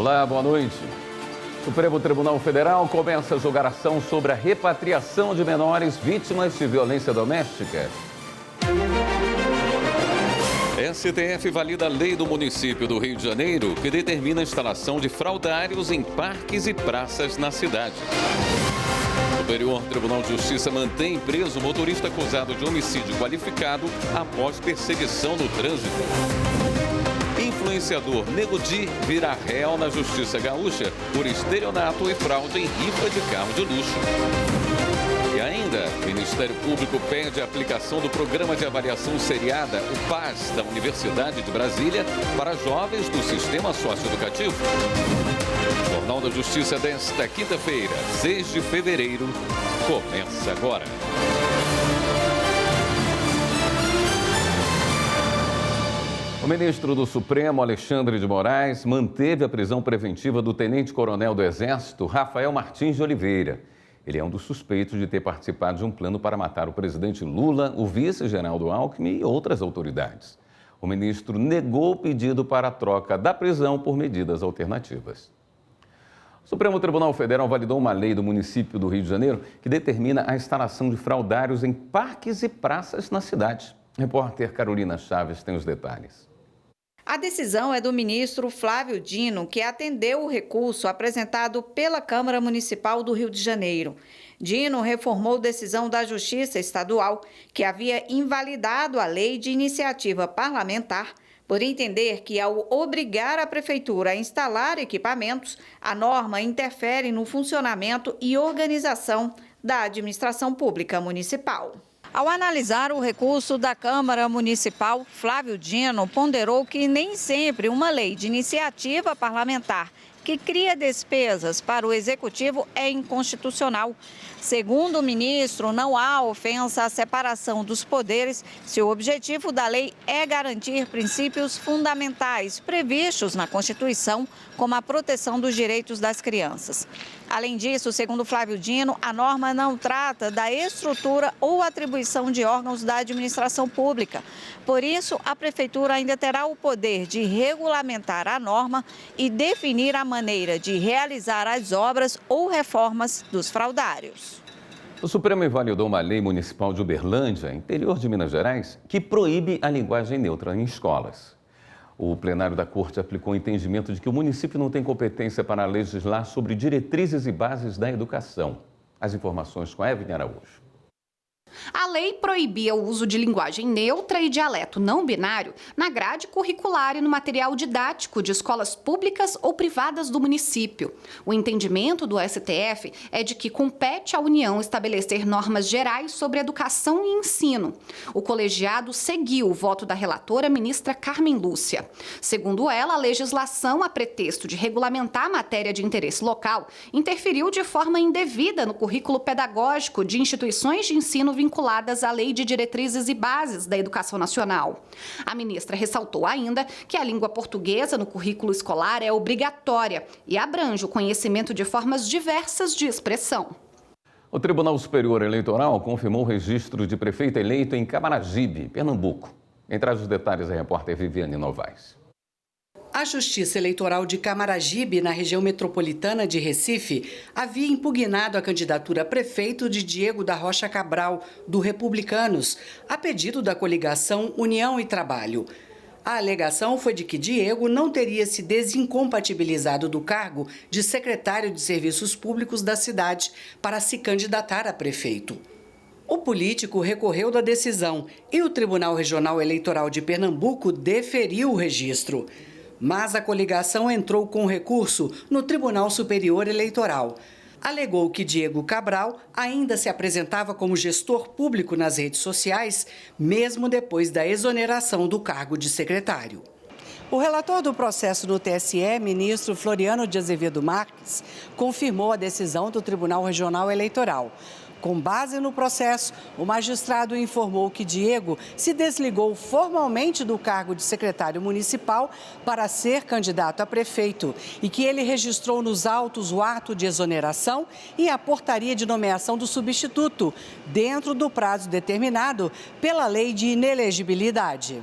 Olá, boa noite. O Supremo Tribunal Federal começa a julgar ação sobre a repatriação de menores vítimas de violência doméstica. STF valida a lei do município do Rio de Janeiro que determina a instalação de fraudários em parques e praças na cidade. O Superior Tribunal de Justiça mantém preso o motorista acusado de homicídio qualificado após perseguição no trânsito. Influenciador Nego Di vira réu na Justiça Gaúcha por estelionato e fraude em rifa de carro de luxo. E ainda, o Ministério Público pede a aplicação do Programa de Avaliação Seriada, o PAS, da Universidade de Brasília, para jovens do sistema socioeducativo. O Jornal da Justiça desta quinta-feira, 6 de fevereiro, começa agora. O ministro do Supremo, Alexandre de Moraes, manteve a prisão preventiva do tenente-coronel do Exército, Rafael Martins de Oliveira. Ele é um dos suspeitos de ter participado de um plano para matar o presidente Lula, o vice-Geraldo Alckmin e outras autoridades. O ministro negou o pedido para a troca da prisão por medidas alternativas. O Supremo Tribunal Federal validou uma lei do município do Rio de Janeiro que determina a instalação de fraudários em parques e praças na cidade. A repórter Carolina Chaves tem os detalhes. A decisão é do ministro Flávio Dino, que atendeu o recurso apresentado pela Câmara Municipal do Rio de Janeiro. Dino reformou decisão da Justiça Estadual, que havia invalidado a lei de iniciativa parlamentar, por entender que, ao obrigar a Prefeitura a instalar equipamentos, a norma interfere no funcionamento e organização da administração pública municipal. Ao analisar o recurso da Câmara Municipal, Flávio Dino ponderou que nem sempre uma lei de iniciativa parlamentar que cria despesas para o Executivo é inconstitucional. Segundo o ministro, não há ofensa à separação dos poderes se o objetivo da lei é garantir princípios fundamentais previstos na Constituição, como a proteção dos direitos das crianças. Além disso, segundo Flávio Dino, a norma não trata da estrutura ou atribuição de órgãos da administração pública. Por isso, a Prefeitura ainda terá o poder de regulamentar a norma e definir a maneira de realizar as obras ou reformas dos fraudários. O Supremo invalidou uma lei municipal de Uberlândia, interior de Minas Gerais, que proíbe a linguagem neutra em escolas. O plenário da Corte aplicou o entendimento de que o município não tem competência para legislar sobre diretrizes e bases da educação. As informações com a Evelyn Araújo. A lei proibia o uso de linguagem neutra e dialeto não binário na grade curricular e no material didático de escolas públicas ou privadas do município. O entendimento do STF é de que compete à União estabelecer normas gerais sobre educação e ensino. O colegiado seguiu o voto da relatora, ministra Carmen Lúcia. Segundo ela, a legislação, a pretexto de regulamentar a matéria de interesse local, interferiu de forma indevida no currículo pedagógico de instituições de ensino vinculadas à Lei de Diretrizes e Bases da Educação Nacional. A ministra ressaltou ainda que a língua portuguesa no currículo escolar é obrigatória e abrange o conhecimento de formas diversas de expressão. O Tribunal Superior Eleitoral confirmou o registro de prefeito eleito em Camaragibe, Pernambuco. Quem traz os detalhes é a repórter Viviane Novaes. A Justiça Eleitoral de Camaragibe, na região metropolitana de Recife, havia impugnado a candidatura a prefeito de Diego da Rocha Cabral, do Republicanos, a pedido da coligação União e Trabalho. A alegação foi de que Diego não teria se desincompatibilizado do cargo de secretário de Serviços Públicos da cidade para se candidatar a prefeito. O político recorreu da decisão e o Tribunal Regional Eleitoral de Pernambuco deferiu o registro. Mas a coligação entrou com recurso no Tribunal Superior Eleitoral. Alegou que Diego Cabral ainda se apresentava como gestor público nas redes sociais, mesmo depois da exoneração do cargo de secretário. O relator do processo no TSE, ministro Floriano de Azevedo Marques, confirmou a decisão do Tribunal Regional Eleitoral. Com base no processo, o magistrado informou que Diego se desligou formalmente do cargo de secretário municipal para ser candidato a prefeito e que ele registrou nos autos o ato de exoneração e a portaria de nomeação do substituto, dentro do prazo determinado pela lei de inelegibilidade.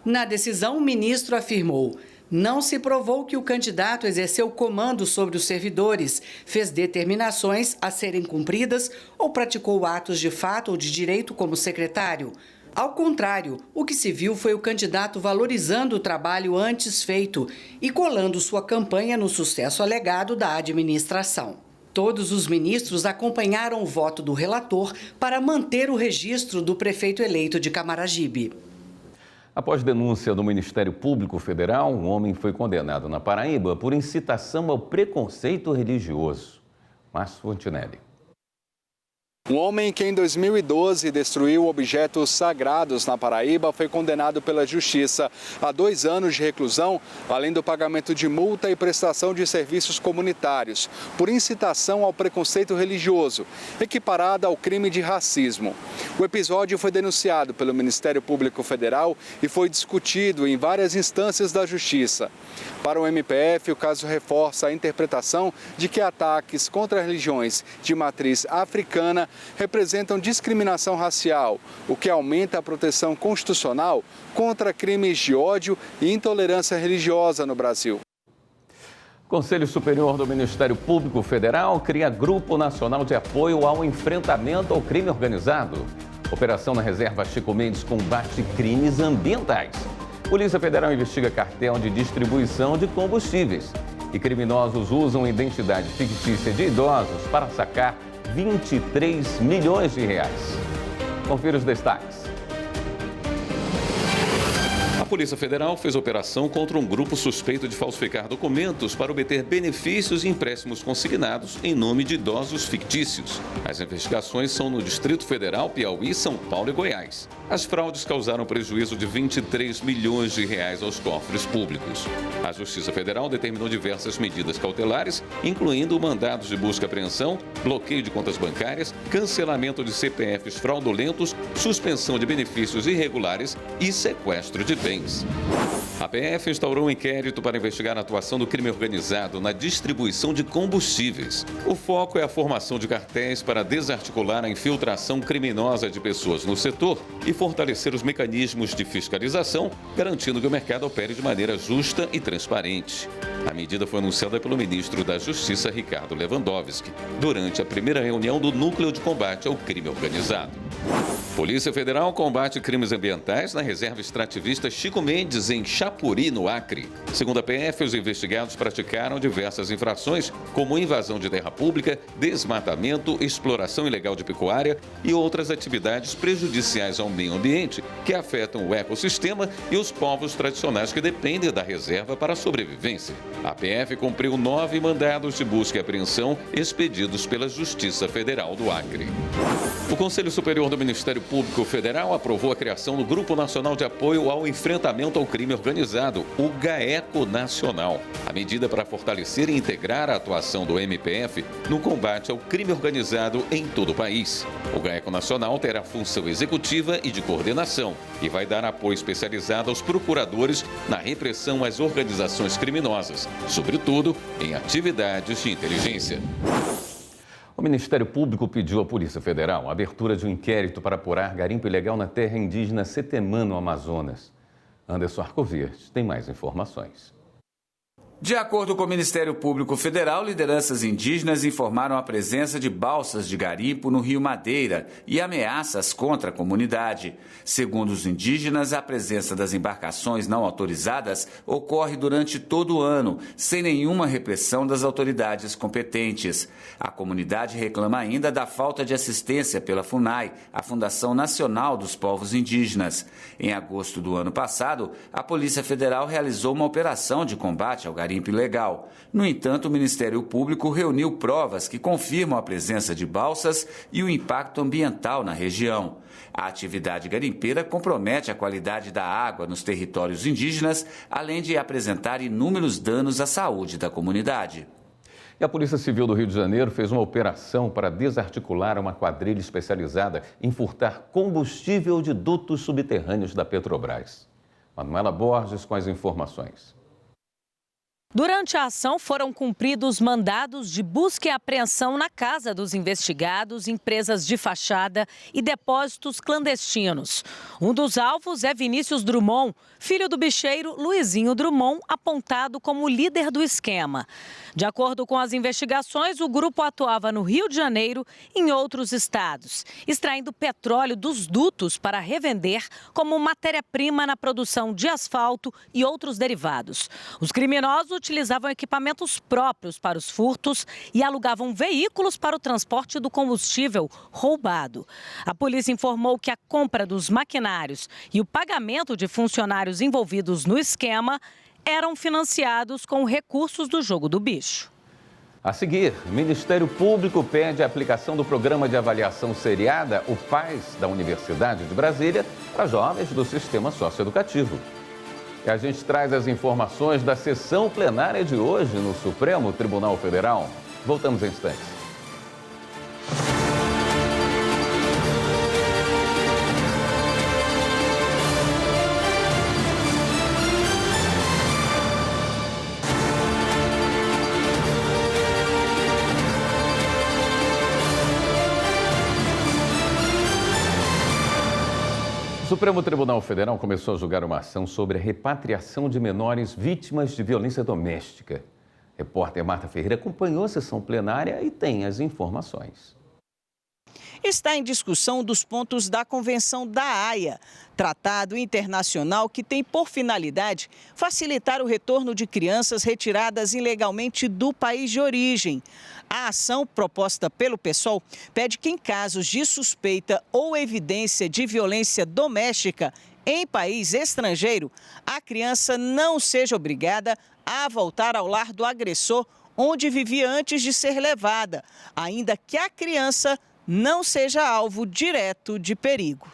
Na decisão, o ministro afirmou: Não se provou que o candidato exerceu comando sobre os servidores, fez determinações a serem cumpridas ou praticou atos de fato ou de direito como secretário. Ao contrário, o que se viu foi o candidato valorizando o trabalho antes feito e colando sua campanha no sucesso alegado da administração. Todos os ministros acompanharam o voto do relator para manter o registro do prefeito eleito de Camaragibe. Após denúncia do Ministério Público Federal, um homem foi condenado na Paraíba por incitação ao preconceito religioso. Márcio Fontinelli. Um homem que em 2012 destruiu objetos sagrados na Paraíba foi condenado pela Justiça a 2 anos de reclusão, além do pagamento de multa e prestação de serviços comunitários, por incitação ao preconceito religioso, equiparada ao crime de racismo. O episódio foi denunciado pelo Ministério Público Federal e foi discutido em várias instâncias da Justiça. Para o MPF, o caso reforça a interpretação de que ataques contra religiões de matriz africana representam discriminação racial, o que aumenta a proteção constitucional contra crimes de ódio e intolerância religiosa no Brasil. O Conselho Superior do Ministério Público Federal cria Grupo Nacional de Apoio ao Enfrentamento ao Crime Organizado. Operação na Reserva Chico Mendes combate crimes ambientais. Polícia Federal investiga cartel de distribuição de combustíveis. E criminosos usam identidade fictícia de idosos para sacar 23 milhões de reais. Confira os destaques. A Polícia Federal fez operação contra um grupo suspeito de falsificar documentos para obter benefícios e empréstimos consignados em nome de idosos fictícios. As investigações são no Distrito Federal, Piauí, São Paulo e Goiás. As fraudes causaram prejuízo de 23 milhões de reais aos cofres públicos. A Justiça Federal determinou diversas medidas cautelares, incluindo mandados de busca e apreensão, bloqueio de contas bancárias, cancelamento de CPFs fraudulentos, suspensão de benefícios irregulares e sequestro de bens. A PF instaurou um inquérito para investigar a atuação do crime organizado na distribuição de combustíveis. O foco é a formação de cartéis para desarticular a infiltração criminosa de pessoas no setor e fortalecer os mecanismos de fiscalização, garantindo que o mercado opere de maneira justa e transparente. A medida foi anunciada pelo ministro da Justiça, Ricardo Lewandowski, durante a primeira reunião do Núcleo de Combate ao Crime Organizado. Polícia Federal combate crimes ambientais na reserva extrativista Chico Mendes, em Chapuri, no Acre. Segundo a PF, os investigados praticaram diversas infrações, como invasão de terra pública, desmatamento, exploração ilegal de pecuária e outras atividades prejudiciais ao meio ambiente que afetam o ecossistema e os povos tradicionais que dependem da reserva para a sobrevivência. A PF cumpriu 9 mandados de busca e apreensão expedidos pela Justiça Federal do Acre. O Conselho Superior do Ministério Público Federal aprovou a criação do Grupo Nacional de Apoio ao Enfrentamento ao Crime Organizado, o GAECO Nacional. A medida para fortalecer e integrar a atuação do MPF no combate ao crime organizado em todo o país. O GAECO Nacional terá função executiva e de coordenação e vai dar apoio especializado aos procuradores na repressão às organizações criminosas, sobretudo em atividades de inteligência. O Ministério Público pediu à Polícia Federal a abertura de um inquérito para apurar garimpo ilegal na terra indígena Setemã, no Amazonas. Anderson Arcoverde tem mais informações. De acordo com o Ministério Público Federal, lideranças indígenas informaram a presença de balsas de garimpo no Rio Madeira e ameaças contra a comunidade. Segundo os indígenas, a presença das embarcações não autorizadas ocorre durante todo o ano, sem nenhuma repressão das autoridades competentes. A comunidade reclama ainda da falta de assistência pela FUNAI, a Fundação Nacional dos Povos Indígenas. Em agosto do ano passado, a Polícia Federal realizou uma operação de combate ao garimpo ilegal. No entanto, o Ministério Público reuniu provas que confirmam a presença de balsas e o impacto ambiental na região. A atividade garimpeira compromete a qualidade da água nos territórios indígenas, além de apresentar inúmeros danos à saúde da comunidade. E a Polícia Civil do Rio de Janeiro fez uma operação para desarticular uma quadrilha especializada em furtar combustível de dutos subterrâneos da Petrobras. Manuela Borges com as informações. Durante a ação, foram cumpridos mandados de busca e apreensão na casa dos investigados, empresas de fachada e depósitos clandestinos. Um dos alvos é Vinícius Drummond, filho do bicheiro Luizinho Drummond, apontado como líder do esquema. De acordo com as investigações, o grupo atuava no Rio de Janeiro e em outros estados, extraindo petróleo dos dutos para revender como matéria-prima na produção de asfalto e outros derivados. Os criminosos utilizavam equipamentos próprios para os furtos e alugavam veículos para o transporte do combustível roubado. A polícia informou que a compra dos maquinários e o pagamento de funcionários envolvidos no esquema eram financiados com recursos do jogo do bicho. A seguir, o Ministério Público pede a aplicação do programa de avaliação seriada, o PAS, da Universidade de Brasília, para jovens do sistema socioeducativo. E a gente traz as informações da sessão plenária de hoje no Supremo Tribunal Federal. Voltamos em instantes. O Supremo Tribunal Federal começou a julgar uma ação sobre a repatriação de menores vítimas de violência doméstica. A repórter Marta Ferreira acompanhou a sessão plenária e tem as informações. Está em discussão dos pontos da Convenção da Haia, tratado internacional que tem por finalidade facilitar o retorno de crianças retiradas ilegalmente do país de origem. A ação proposta pelo PSOL pede que, em casos de suspeita ou evidência de violência doméstica em país estrangeiro, a criança não seja obrigada a voltar ao lar do agressor onde vivia antes de ser levada, ainda que a criança não seja alvo direto de perigo.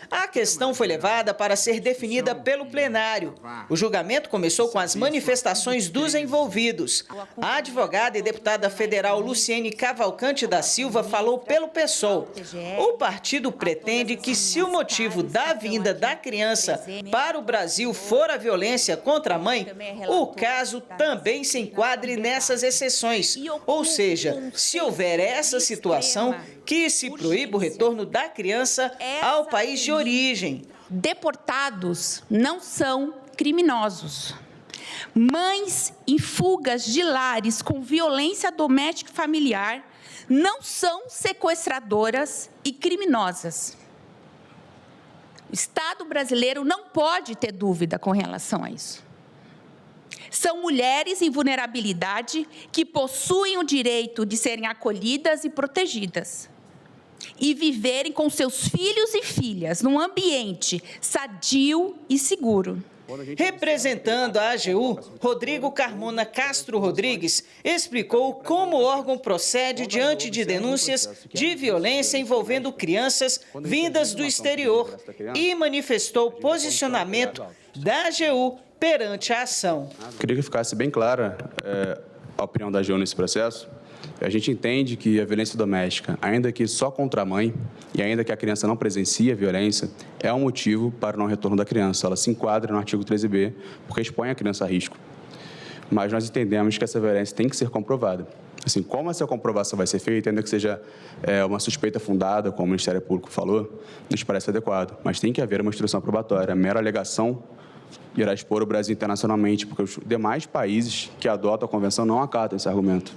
A questão foi levada para ser definida pelo plenário. O julgamento começou com as manifestações dos envolvidos. A advogada e deputada federal Luciene Cavalcante da Silva falou pelo PSOL. O partido pretende que, se o motivo da vinda da criança para o Brasil for a violência contra a mãe, o caso também se enquadre nessas exceções. Ou seja, se houver essa situação, que se proíba o retorno da criança ao país de origem. Deportados não são criminosos. Mães em fugas de lares com violência doméstica e familiar não são sequestradoras e criminosas. O Estado brasileiro não pode ter dúvida com relação a isso. São mulheres em vulnerabilidade que possuem o direito de serem acolhidas e protegidas e viverem com seus filhos e filhas num ambiente sadio e seguro. Representando a AGU, Rodrigo Carmona Castro Rodrigues explicou como o órgão procede diante de denúncias de violência envolvendo crianças vindas do exterior e manifestou posicionamento da AGU perante a ação. Queria que ficasse bem clara a opinião da AGU nesse processo. A gente entende que a violência doméstica, ainda que só contra a mãe, e ainda que a criança não presencie a violência, é um motivo para o não retorno da criança. Ela se enquadra no artigo 13b, porque expõe a criança a risco. Mas nós entendemos que essa violência tem que ser comprovada. Assim, como essa comprovação vai ser feita, ainda que seja uma suspeita fundada, como o Ministério Público falou, nos parece adequado. Mas tem que haver uma instrução probatória. A mera alegação irá expor o Brasil internacionalmente, porque os demais países que adotam a convenção não acatam esse argumento.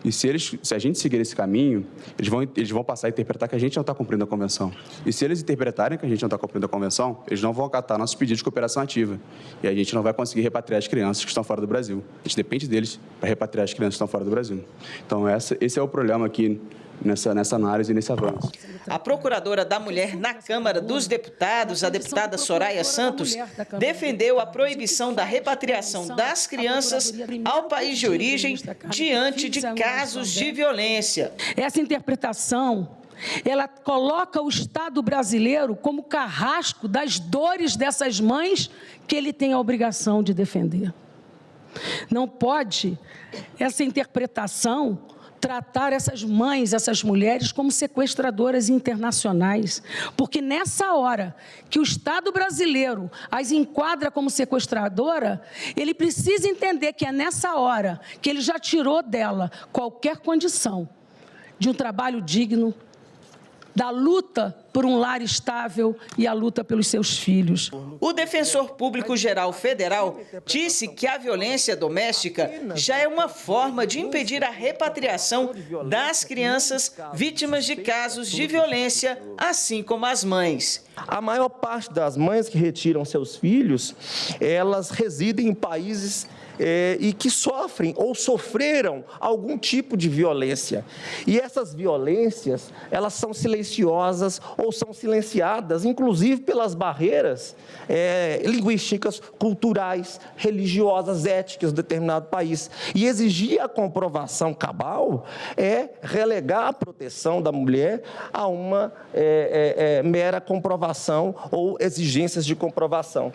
E se a gente seguir esse caminho, eles vão passar a interpretar que a gente não está cumprindo a convenção. E se eles interpretarem que a gente não está cumprindo a convenção, eles não vão acatar nossos pedidos de cooperação ativa. E a gente não vai conseguir repatriar as crianças que estão fora do Brasil. A gente depende deles para repatriar as crianças que estão fora do Brasil. Então, esse é o problema aqui nessa análise e nesse avanço. A procuradora da Mulher na Câmara dos Deputados, a deputada Soraya Santos, defendeu a proibição da repatriação das crianças ao país de origem diante de casos de violência. Essa interpretação, ela coloca o Estado brasileiro como carrasco das dores dessas mães que ele tem a obrigação de defender. Não pode essa interpretação tratar essas mães, essas mulheres, como sequestradoras internacionais. Porque nessa hora que o Estado brasileiro as enquadra como sequestradora, ele precisa entender que é nessa hora que ele já tirou dela qualquer condição de um trabalho digno, da luta por um lar estável e a luta pelos seus filhos. O Defensor Público Geral Federal disse que a violência doméstica já é uma forma de impedir a repatriação das crianças vítimas de casos de violência, assim como as mães. A maior parte das mães que retiram seus filhos, elas residem em países e que sofrem ou sofreram algum tipo de violência. E essas violências, elas são silenciosas ou são silenciadas, inclusive pelas barreiras linguísticas, culturais, religiosas, éticas de determinado país. E exigir a comprovação cabal é relegar a proteção da mulher a uma mera comprovação ou exigências de comprovação.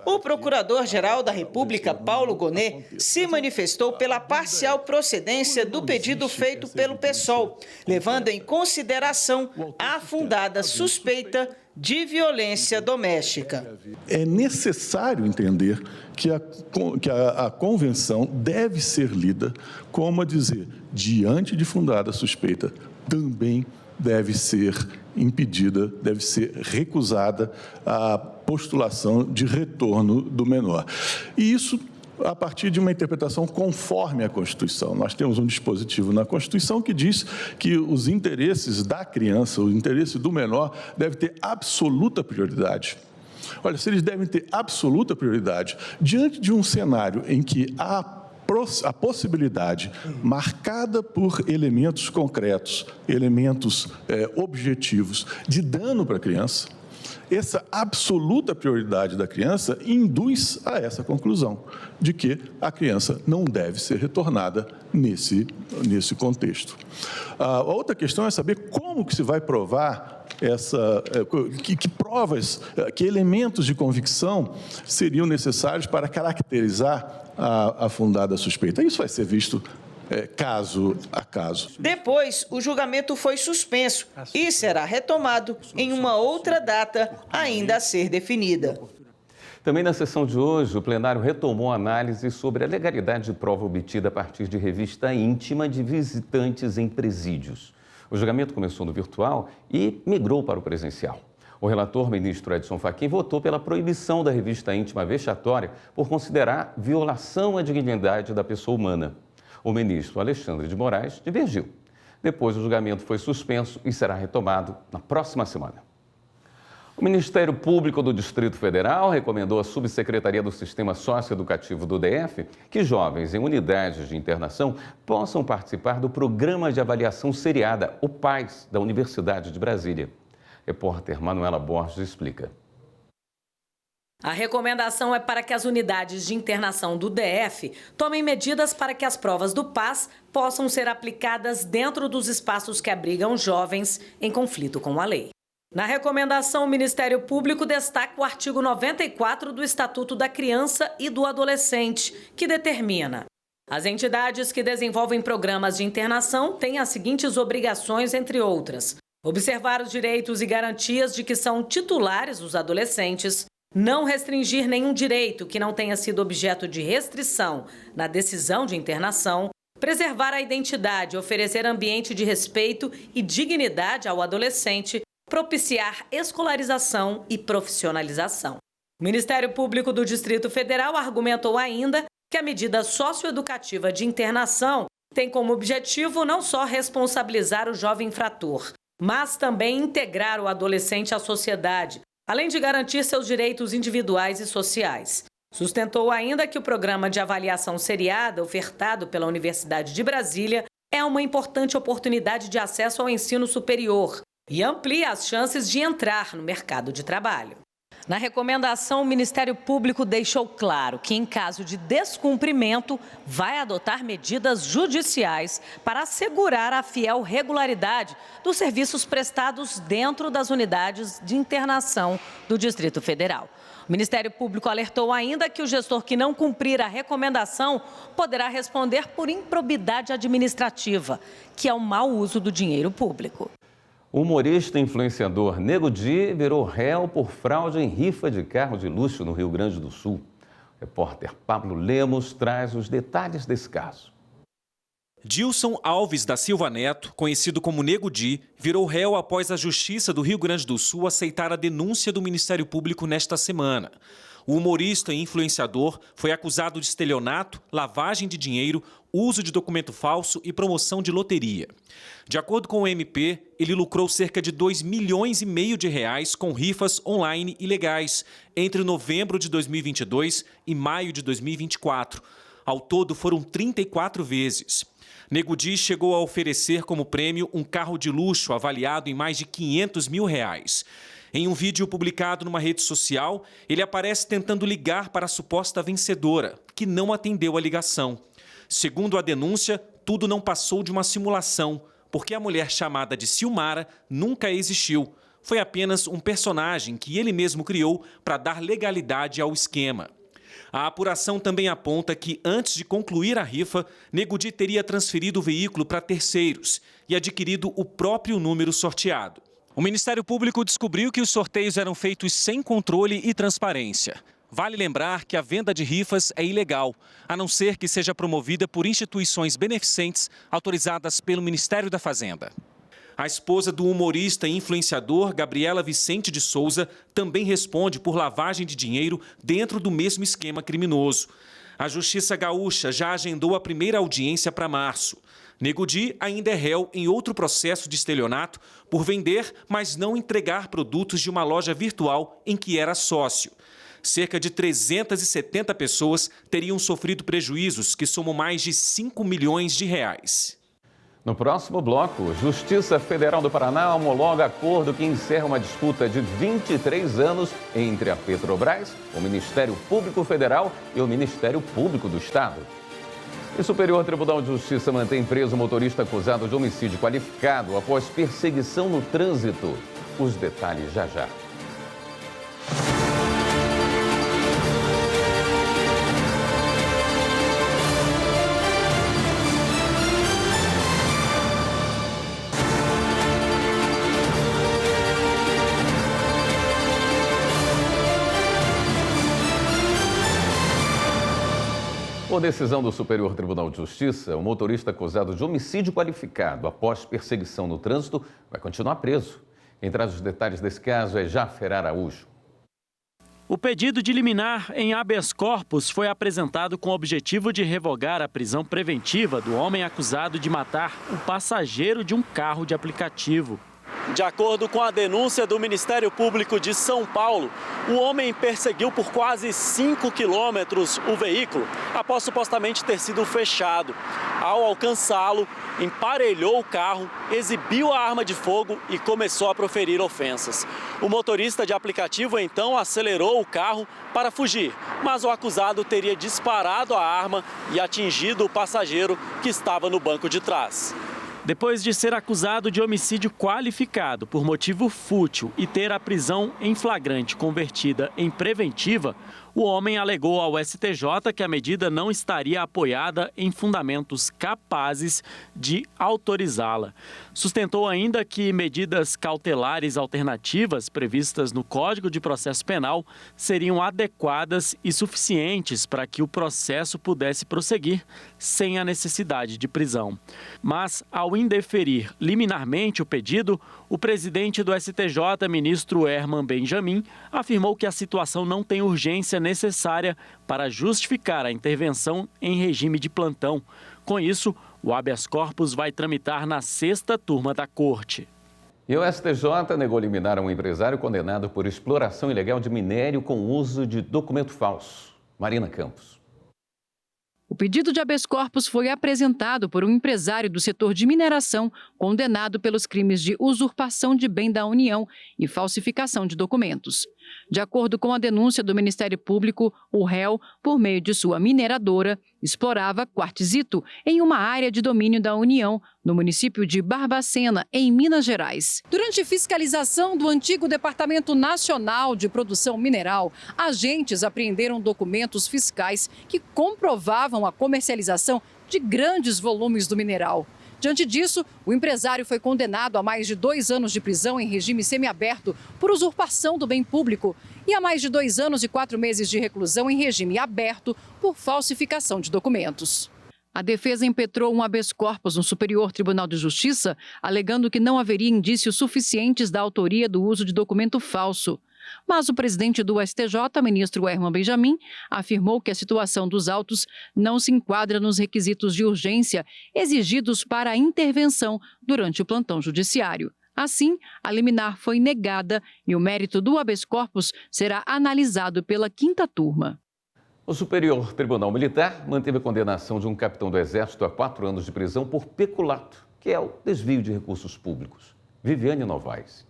O Procurador-Geral da República, Paulo Gonet, se manifestou pela parcial procedência do pedido feito pelo PSOL, levando em consideração a fundada suspeita de violência doméstica. É necessário entender que a convenção deve ser lida como a dizer, diante de fundada suspeita, também deve ser impedida, deve ser recusada a postulação de retorno do menor. E isso a partir de uma interpretação conforme a Constituição. Nós temos um dispositivo na Constituição que diz que os interesses da criança, o interesse do menor, deve ter absoluta prioridade. Olha, se eles devem ter absoluta prioridade, diante de um cenário em que há a possibilidade marcada por elementos concretos, elementos objetivos de dano para a criança, essa absoluta prioridade da criança induz a essa conclusão de que a criança não deve ser retornada nesse contexto. A outra questão é saber como que se vai provar que provas, que elementos de convicção seriam necessários para caracterizar a fundada suspeita. Isso vai ser visto caso a caso. Depois, o julgamento foi suspenso e será retomado em uma outra data ainda a ser definida. Também na sessão de hoje, o plenário retomou a análise sobre a legalidade de prova obtida a partir de revista íntima de visitantes em presídios. O julgamento começou no virtual e migrou para o presencial. O relator, ministro Edson Fachin, votou pela proibição da revista íntima vexatória por considerar violação à dignidade da pessoa humana. O ministro Alexandre de Moraes divergiu. Depois, o julgamento foi suspenso e será retomado na próxima semana. O Ministério Público do Distrito Federal recomendou à Subsecretaria do Sistema Socioeducativo do DF que jovens em unidades de internação possam participar do Programa de Avaliação Seriada, o PAS, da Universidade de Brasília. Repórter Manuela Borges explica. A recomendação é para que as unidades de internação do DF tomem medidas para que as provas do PAS possam ser aplicadas dentro dos espaços que abrigam jovens em conflito com a lei. Na recomendação, o Ministério Público destaca o artigo 94 do Estatuto da Criança e do Adolescente, que determina: as entidades que desenvolvem programas de internação têm as seguintes obrigações, entre outras: observar os direitos e garantias de que são titulares os adolescentes, não restringir nenhum direito que não tenha sido objeto de restrição na decisão de internação, preservar a identidade, oferecer ambiente de respeito e dignidade ao adolescente, propiciar escolarização e profissionalização. O Ministério Público do Distrito Federal argumentou ainda que a medida socioeducativa de internação tem como objetivo não só responsabilizar o jovem infrator, mas também integrar o adolescente à sociedade, além de garantir seus direitos individuais e sociais. Sustentou ainda que o programa de avaliação seriada ofertado pela Universidade de Brasília é uma importante oportunidade de acesso ao ensino superior e amplia as chances de entrar no mercado de trabalho. Na recomendação, o Ministério Público deixou claro que, em caso de descumprimento, vai adotar medidas judiciais para assegurar a fiel regularidade dos serviços prestados dentro das unidades de internação do Distrito Federal. O Ministério Público alertou ainda que o gestor que não cumprir a recomendação poderá responder por improbidade administrativa, que é o mau uso do dinheiro público. O humorista e influenciador Nego Di virou réu por fraude em rifa de carro de luxo no Rio Grande do Sul. O repórter Pablo Lemos traz os detalhes desse caso. Dilson Alves da Silva Neto, conhecido como Nego Di, virou réu após a Justiça do Rio Grande do Sul aceitar a denúncia do Ministério Público nesta semana. O humorista e influenciador foi acusado de estelionato, lavagem de dinheiro, uso de documento falso e promoção de loteria. De acordo com o MP, ele lucrou cerca de R$2,5 milhões com rifas online ilegais entre novembro de 2022 e maio de 2024. Ao todo, foram 34 vezes. Nego Di chegou a oferecer como prêmio um carro de luxo avaliado em mais de R$500 mil. Em um vídeo publicado numa rede social, ele aparece tentando ligar para a suposta vencedora, que não atendeu a ligação. Segundo a denúncia, tudo não passou de uma simulação, porque a mulher chamada de Silmara nunca existiu. Foi apenas um personagem que ele mesmo criou para dar legalidade ao esquema. A apuração também aponta que, antes de concluir a rifa, Nego Di teria transferido o veículo para terceiros e adquirido o próprio número sorteado. O Ministério Público descobriu que os sorteios eram feitos sem controle e transparência. Vale lembrar que a venda de rifas é ilegal, a não ser que seja promovida por instituições beneficentes autorizadas pelo Ministério da Fazenda. A esposa do humorista e influenciador Gabriela Vicente de Souza também responde por lavagem de dinheiro dentro do mesmo esquema criminoso. A Justiça Gaúcha já agendou a primeira audiência para março. Nego Di ainda é réu em outro processo de estelionato por vender, mas não entregar produtos de uma loja virtual em que era sócio. Cerca de 370 pessoas teriam sofrido prejuízos que somam mais de R$5 milhões. No próximo bloco, Justiça Federal do Paraná homologa acordo que encerra uma disputa de 23 anos entre a Petrobras, o Ministério Público Federal e o Ministério Público do Estado. O Superior Tribunal de Justiça mantém preso o motorista acusado de homicídio qualificado após perseguição no trânsito. Os detalhes já já. Por decisão do Superior Tribunal de Justiça, o motorista acusado de homicídio qualificado após perseguição no trânsito vai continuar preso. Quem traz os detalhes desse caso é Jafer Araújo. O pedido de liminar em habeas corpus foi apresentado com o objetivo de revogar a prisão preventiva do homem acusado de matar o passageiro de um carro de aplicativo. De acordo com a denúncia do Ministério Público de São Paulo, o homem perseguiu por quase 5 quilômetros o veículo após supostamente ter sido fechado. Ao alcançá-lo, emparelhou o carro, exibiu a arma de fogo e começou a proferir ofensas. O motorista de aplicativo então acelerou o carro para fugir, mas o acusado teria disparado a arma e atingido o passageiro que estava no banco de trás. Depois de ser acusado de homicídio qualificado por motivo fútil e ter a prisão em flagrante convertida em preventiva, o homem alegou ao STJ que a medida não estaria apoiada em fundamentos capazes de autorizá-la. Sustentou ainda que medidas cautelares alternativas previstas no Código de Processo Penal seriam adequadas e suficientes para que o processo pudesse prosseguir sem a necessidade de prisão. Mas, ao indeferir liminarmente o pedido, o presidente do STJ, ministro Herman Benjamin, afirmou que a situação não tem urgência necessária para justificar a intervenção em regime de plantão. Com isso, o habeas corpus vai tramitar na 6ª turma da Corte. E o STJ negou liminar a um empresário condenado por exploração ilegal de minério com uso de documento falso. Marina Campos. O pedido de habeas corpus foi apresentado por um empresário do setor de mineração condenado pelos crimes de usurpação de bem da União e falsificação de documentos. De acordo com a denúncia do Ministério Público, o réu, por meio de sua mineradora, explorava quartzito em uma área de domínio da União, no município de Barbacena, em Minas Gerais. Durante fiscalização do antigo Departamento Nacional de Produção Mineral, agentes apreenderam documentos fiscais que comprovavam a comercialização de grandes volumes do mineral. Diante disso, o empresário foi condenado a mais de 2 anos de prisão em regime semiaberto por usurpação do bem público e a mais de 2 anos e 4 meses de reclusão em regime aberto por falsificação de documentos. A defesa impetrou um habeas corpus no Superior Tribunal de Justiça, alegando que não haveria indícios suficientes da autoria do uso de documento falso. Mas o presidente do STJ, ministro Herman Benjamin, afirmou que a situação dos autos não se enquadra nos requisitos de urgência exigidos para a intervenção durante o plantão judiciário. Assim, a liminar foi negada e o mérito do habeas corpus será analisado pela 5ª turma. O Superior Tribunal Militar manteve a condenação de um capitão do Exército a 4 anos de prisão por peculato, que é o desvio de recursos públicos. Viviane Novaes.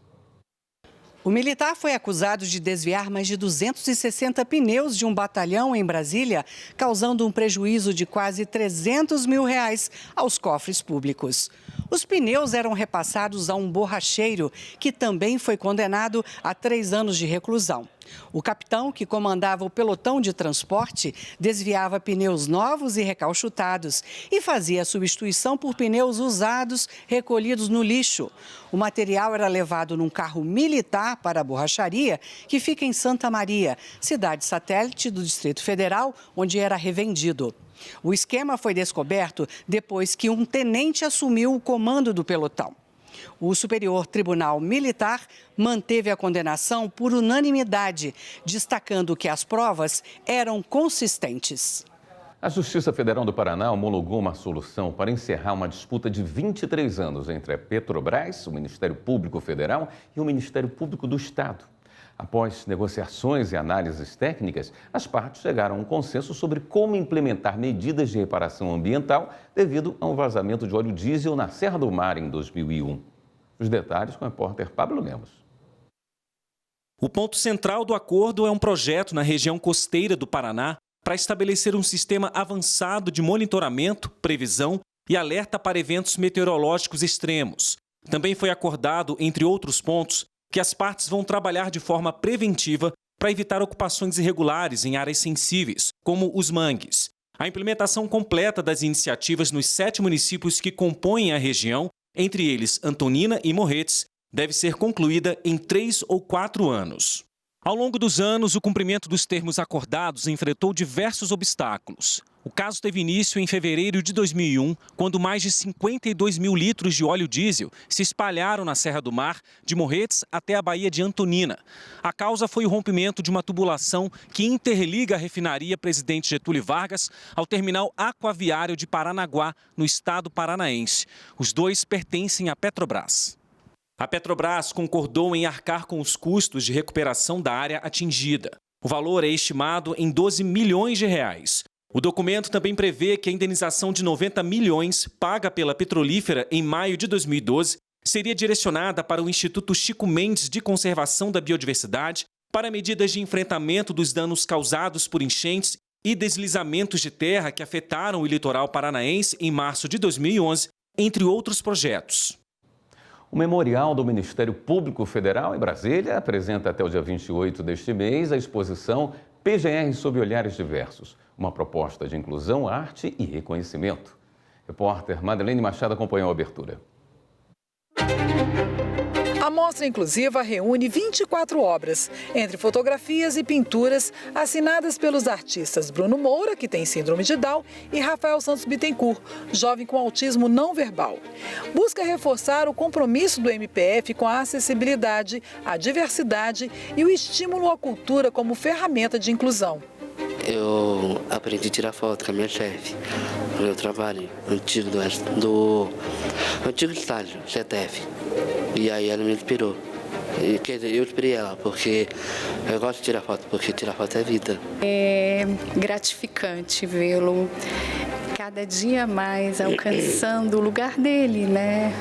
O militar foi acusado de desviar mais de 260 pneus de um batalhão em Brasília, causando um prejuízo de quase R$300 mil aos cofres públicos. Os pneus eram repassados a um borracheiro, que também foi condenado a 3 anos de reclusão. O capitão, que comandava o pelotão de transporte, desviava pneus novos e recalchutados e fazia a substituição por pneus usados recolhidos no lixo. O material era levado num carro militar para a borracharia, que fica em Santa Maria, cidade satélite do Distrito Federal, onde era revendido. O esquema foi descoberto depois que um tenente assumiu o comando do pelotão. O Superior Tribunal Militar manteve a condenação por unanimidade, destacando que as provas eram consistentes. A Justiça Federal do Paraná homologou uma solução para encerrar uma disputa de 23 anos entre a Petrobras, o Ministério Público Federal e o Ministério Público do Estado. Após negociações e análises técnicas, as partes chegaram a um consenso sobre como implementar medidas de reparação ambiental devido a um vazamento de óleo diesel na Serra do Mar em 2001. Os detalhes com o repórter Pablo Lemos. O ponto central do acordo é um projeto na região costeira do Paraná para estabelecer um sistema avançado de monitoramento, previsão e alerta para eventos meteorológicos extremos. Também foi acordado, entre outros pontos, que as partes vão trabalhar de forma preventiva para evitar ocupações irregulares em áreas sensíveis, como os mangues. A implementação completa das iniciativas nos 7 municípios que compõem a região, entre eles Antonina e Morretes, deve ser concluída em 3 ou 4 anos. Ao longo dos anos, o cumprimento dos termos acordados enfrentou diversos obstáculos. O caso teve início em fevereiro de 2001, quando mais de 52 mil litros de óleo diesel se espalharam na Serra do Mar, de Morretes até a Baía de Antonina. A causa foi o rompimento de uma tubulação que interliga a refinaria Presidente Getúlio Vargas ao terminal aquaviário de Paranaguá, no estado paranaense. Os dois pertencem à Petrobras. A Petrobras concordou em arcar com os custos de recuperação da área atingida. O valor é estimado em 12 milhões de reais. O documento também prevê que a indenização de 90 milhões paga pela petrolífera em maio de 2012 seria direcionada para o Instituto Chico Mendes de Conservação da Biodiversidade para medidas de enfrentamento dos danos causados por enchentes e deslizamentos de terra que afetaram o litoral paranaense em março de 2011, entre outros projetos. O Memorial do Ministério Público Federal em Brasília apresenta até o dia 28 deste mês a exposição PGR sob olhares diversos, uma proposta de inclusão, arte e reconhecimento. Repórter Madeleine Machado acompanhou a abertura. A mostra inclusiva reúne 24 obras, entre fotografias e pinturas assinadas pelos artistas Bruno Moura, que tem síndrome de Down, e Rafael Santos Bittencourt, jovem com autismo não verbal. Busca reforçar o compromisso do MPF com a acessibilidade, a diversidade e o estímulo à cultura como ferramenta de inclusão. Eu aprendi a tirar foto com a minha chefe, no meu trabalho antigo do antigo estágio, CETEF. E aí ela me inspirou. Quer dizer, eu inspirei ela, porque eu gosto de tirar foto, porque tirar foto é vida. É gratificante vê-lo cada dia mais alcançando o lugar dele, né?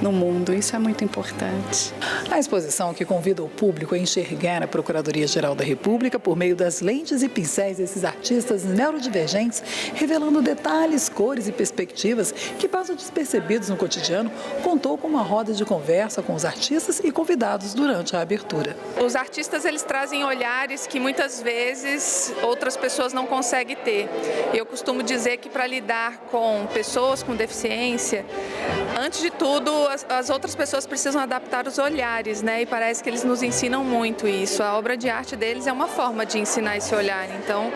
no mundo. Isso é muito importante. A exposição que convida o público a enxergar a Procuradoria-Geral da República por meio das lentes e pincéis desses artistas neurodivergentes, revelando detalhes, cores e perspectivas que passam despercebidos no cotidiano, contou com uma roda de conversa com os artistas e convidados durante a abertura. Os artistas, eles trazem olhares que muitas vezes outras pessoas não conseguem ter. Eu costumo dizer que para lidar com pessoas com deficiência, antes de tudo, as outras pessoas precisam adaptar os olhares, né? E parece que eles nos ensinam muito isso. A obra de arte deles é uma forma de ensinar esse olhar, então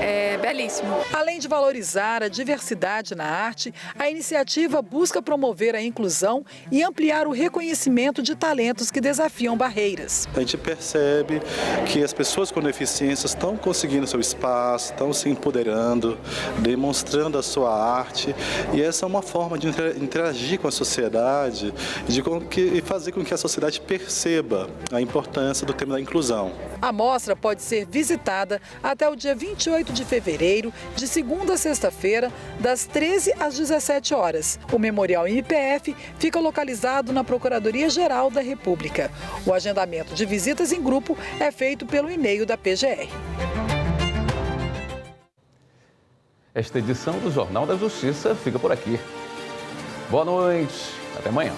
é belíssimo. Além de valorizar a diversidade na arte, a iniciativa busca promover a inclusão e ampliar o reconhecimento de talentos que desafiam barreiras. A gente percebe que as pessoas com deficiência estão conseguindo seu espaço, estão se empoderando, demonstrando a sua arte, e essa é uma forma de interagir com a sociedade e fazer com que a sociedade perceba a importância do tema da inclusão. A mostra pode ser visitada até o dia 28 de fevereiro, de segunda a sexta-feira, das 13 às 17 horas. O Memorial MPF fica localizado na Procuradoria-Geral da República. O agendamento de visitas em grupo é feito pelo e-mail da PGR. Esta edição do Jornal da Justiça fica por aqui. Boa noite, até amanhã.